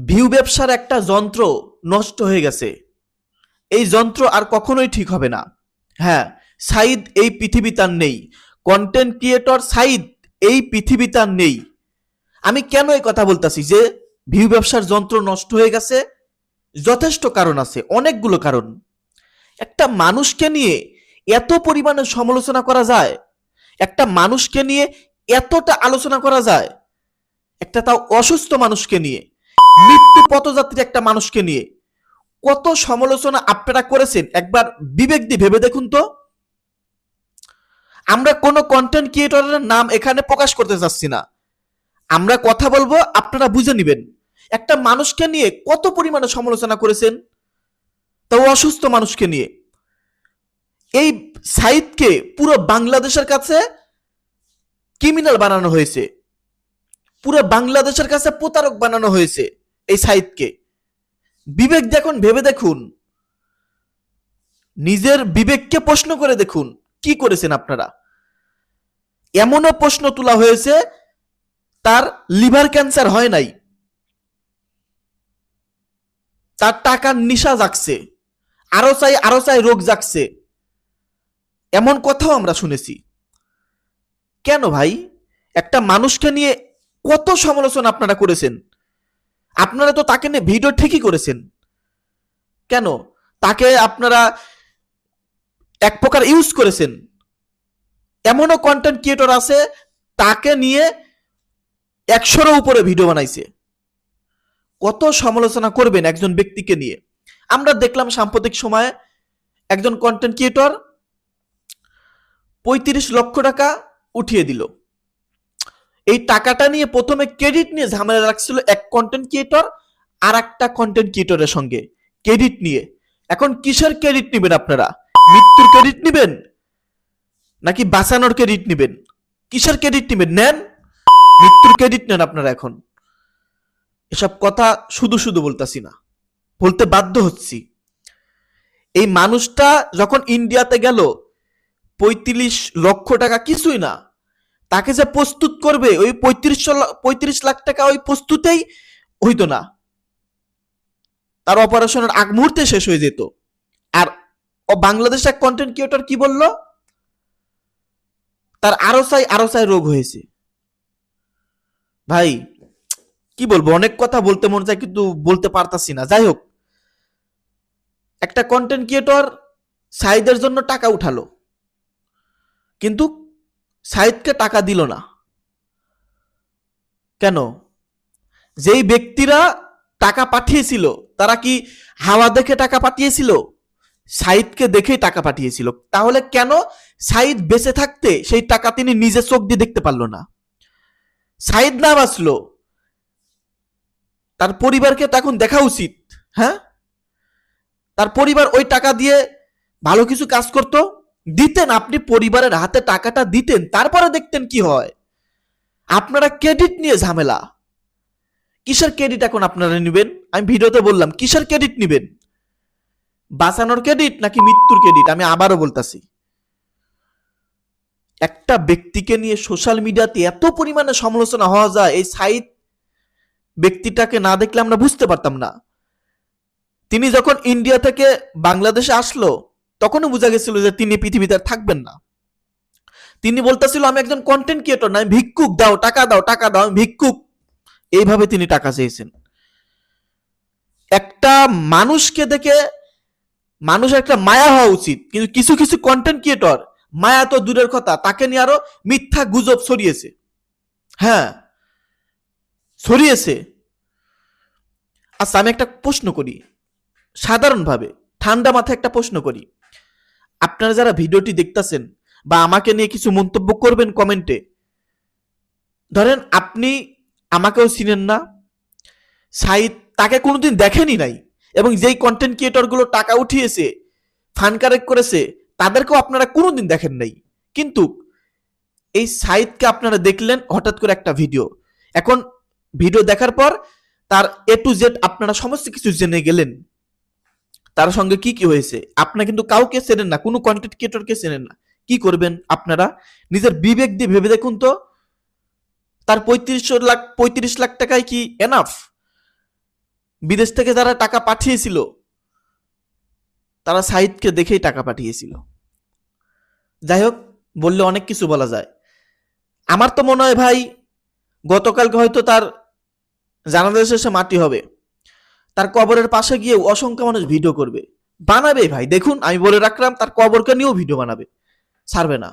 View ব্যবসার একটা যন্ত্র নষ্ট হয়ে গেছে। এই যন্ত্র আর কখনোই ঠিক হবে না। হ্যাঁ, সাইদ এই পৃথিবীতে আর নেই। কন্টেন্ট ক্রিয়েটর সাইদ এই পৃথিবীতে আর নেই। আমি কেন এই কথা বলতেছি যে ভিউ ব্যবসার যন্ত্র নষ্ট হয়ে গেছে? যথেষ্ট কারণ আছে, অনেকগুলো কারণ। একটা মানুষকে নিয়ে এত পরিমাণে সমালোচনা করা যায়, একটা মানুষকে নিয়ে এতটা আলোচনা করা যায়, একটা তাও অসুস্থ মানুষকে নিয়ে, মৃত্যু পথযাত্রী একটা মানুষকে নিয়ে কত সমালোচনা আপনারা করেছেন একবার বিবেক দিয়ে ভেবে দেখুন তো। আমরা কোনো কন্টেন্ট ক্রিয়েটরের নাম এখানে প্রকাশ করতে চাচ্ছি না, আমরা কথা বলবো, আপনারা বুঝে নেবেন। একটা মানুষকে নিয়ে কত পরিমাণে সমালোচনা করেছেন, তাও অসুস্থ মানুষকে নিয়ে। এই সাইদকে পুরো বাংলাদেশের কাছে ক্রিমিনাল বানানো হয়েছে, পুরো বাংলাদেশের কাছে প্রতারক বানানো হয়েছে এই সাইদকে। বিবেক দেখুন, ভেবে দেখুন, নিজের বিবেককে প্রশ্ন করে দেখুন কি করেছেন আপনারা। এমনও প্রশ্ন তোলা হয়েছে তার লিভার ক্যান্সার হয় নাই, তার টাকার নিশা জাগছে, আরো চাই রোগ জাগছে, এমন কথাও আমরা শুনেছি। কেন ভাই? একটা মানুষকে নিয়ে কত সমালোচনা আপনারা করেছেন, আপনারা তো তাকে নিয়ে ভিডিও ঠিকই করেছেন, কেন তাকে আপনারা এক প্রকার ইউজ করেছেন। এমনও কন্টেন্ট ক্রিয়েটর আছে তাকে নিয়ে 100-এর উপরে ভিডিও বানাইছে। কত সমালোচনা করবেন একজন ব্যক্তিকে নিয়ে? আমরা দেখলাম সাম্প্রতিক সময়ে একজন কন্টেন্ট ক্রিয়েটর 35 লক্ষ টাকা উঠিয়ে দিল। এই টাকাটা নিয়ে প্রথমে ক্রেডিট নিয়ে ঝামেলা রাখছিল এক কন্টেন্ট ক্রিয়েটর আর একটা কন্টেন্ট ক্রিয়েটরের সঙ্গে, ক্রেডিট নিয়ে। এখন কিসের ক্রেডিট নেবেন আপনারা? মৃত্যুর ক্রেডিট নেবেন নাকি বাঁচানোর ক্রেডিট নেবেন? কিসের ক্রেডিট নেবেন? নেন, মৃত্যুর ক্রেডিট নেন আপনারা। এখন এসব কথা শুধু শুধু বলতাছি না, বলতে বাধ্য হচ্ছি। এই মানুষটা যখন ইন্ডিয়াতে গেল 35 লক্ষ টাকা কিছুই না, তাকে যে প্রস্তুত করবে ওই 35 লাখ টাকা ওই প্রস্তুতেই হইতো না, তার অপারেশনের আগ মুহূর্তে শেষ হয়ে যেত। আর বাংলাদেশের কন্টেন্ট ক্রিয়েটর কি বলল? তার আরো চাই রোগ হয়েছে। ভাই কি বলবো, অনেক কথা বলতে মন চায় কিন্তু বলতে পারতাছি না। যাই হোক, একটা কন্টেন্ট ক্রিয়েটর সাইদের জন্য টাকা উঠালো, কিন্তু সাইদকে টাকা দিল না। কেন? যেই ব্যক্তিরা টাকা পাঠিয়েছিল তারা কি হাওয়া দেখে টাকা পাঠিয়েছিল? সাইদকে দেখেই টাকা পাঠিয়েছিল। তাহলে কেন সাইদ বেঁচে থাকতে সেই টাকা তিনি নিজে চোখ দিয়ে দেখতে পারলো না? সাইদ না বাঁচলো, তার পরিবারকে তখন দেখা উচিত। হ্যাঁ, তার পরিবার ওই টাকা দিয়ে ভালো কিছু কাজ করত, দিতেন, আপনি পরিবারের হাতে টাকাটা দিতেন, তারপরে দেখতেন কি হয়। আপনারা ক্রেডিট নিয়ে ঝামেলা। কিসের ক্রেডিট এখন আপনারা নেবেন? আমি ভিডিওতে বললাম, কিসের ক্রেডিট নেবেন? বাঁচানোর ক্রেডিট নাকি মৃত্যুর ক্রেডিট? আমি আবারও বলতাছি, একটা ব্যক্তিকে নিয়ে সোশ্যাল মিডিয়াতে এত পরিমাণে সমালোচনা হওয়া যায়, এই সাইদ ব্যক্তিটাকে না দেখলে আমরা বুঝতে পারতাম না। তিনি যখন ইন্ডিয়া থেকে বাংলাদেশে আসলো তখনও বোঝা গেছিল যে তিনি পৃথিবীতে থাকবেন না। তিনি বলতেছিল আমি একজন কন্টেন্ট ক্রিয়েটর না, আমি ভিক্ষুক, দাও টাকা, দাও টাকা দাও, আমি ভিক্ষুক। এইভাবে তিনি টাকা চেয়েছেন। একটা মানুষকে দেখে মানুষের একটা মায়া হওয়া উচিত, কিন্তু কিছু কিছু কন্টেন্ট ক্রিয়েটর মায়া তো দূরের কথা, তাকে নিয়ে আরো মিথ্যা গুজব ছড়িয়েছে। হ্যাঁ, ছড়িয়েছে। আচ্ছা, আমি একটা প্রশ্ন করি, সাধারণভাবে ঠান্ডা মাথায় একটা প্রশ্ন করি। আপনারা যারা ভিডিওটি দেখতেছেন বা আমাকে নিয়ে কিছু মন্তব্য করবেন কমেন্টে, ধরেন আপনি আমাকেও চিনেন না, সাইদ তাকে কোনোদিন দেখেনি নাই, এবং যেই কন্টেন্ট ক্রিয়েটর গুলো টাকা উঠিয়েছে, ফান্ড কালেক্ট করেছে, তাদেরকেও আপনারা কোনোদিন দেখেন নাই। কিন্তু এই সাইদকে আপনারা দেখলেন হঠাৎ করে একটা ভিডিও। এখন ভিডিও দেখার পর তার এ টু জেড আপনারা সমস্ত কিছু জেনে গেলেন, তার সঙ্গে কি কি হয়েছে। আপনারা কিন্তু কাউকে চেনেন না, কোনো কন্টেন্ট ক্রিয়েটরকে চেনেন না। কি করবেন আপনারা? নিজের বিবেক দিয়ে ভেবে দেখুন তো, তার 35 লাখ টাকায় কি এনাফ? বিদেশ থেকে যারা টাকা পাঠিয়েছিল তারা সাইদকে দেখেই টাকা পাঠিয়েছিল। যাই হোক, বললে অনেক কিছু বলা যায়। আমার তো মনে হয় ভাই গতকালকে হয়তো তার জানাজা শেষে মাটি হবে, তার কবরের পাশে গিয়ে অসংখ্য মানুষ ভিডিও করবে, বানাবে ভাই। দেখুন, আমি বলে রাখলাম, তার কবরকে নিয়েও ভিডিও বানাবে, ছাড়বে না।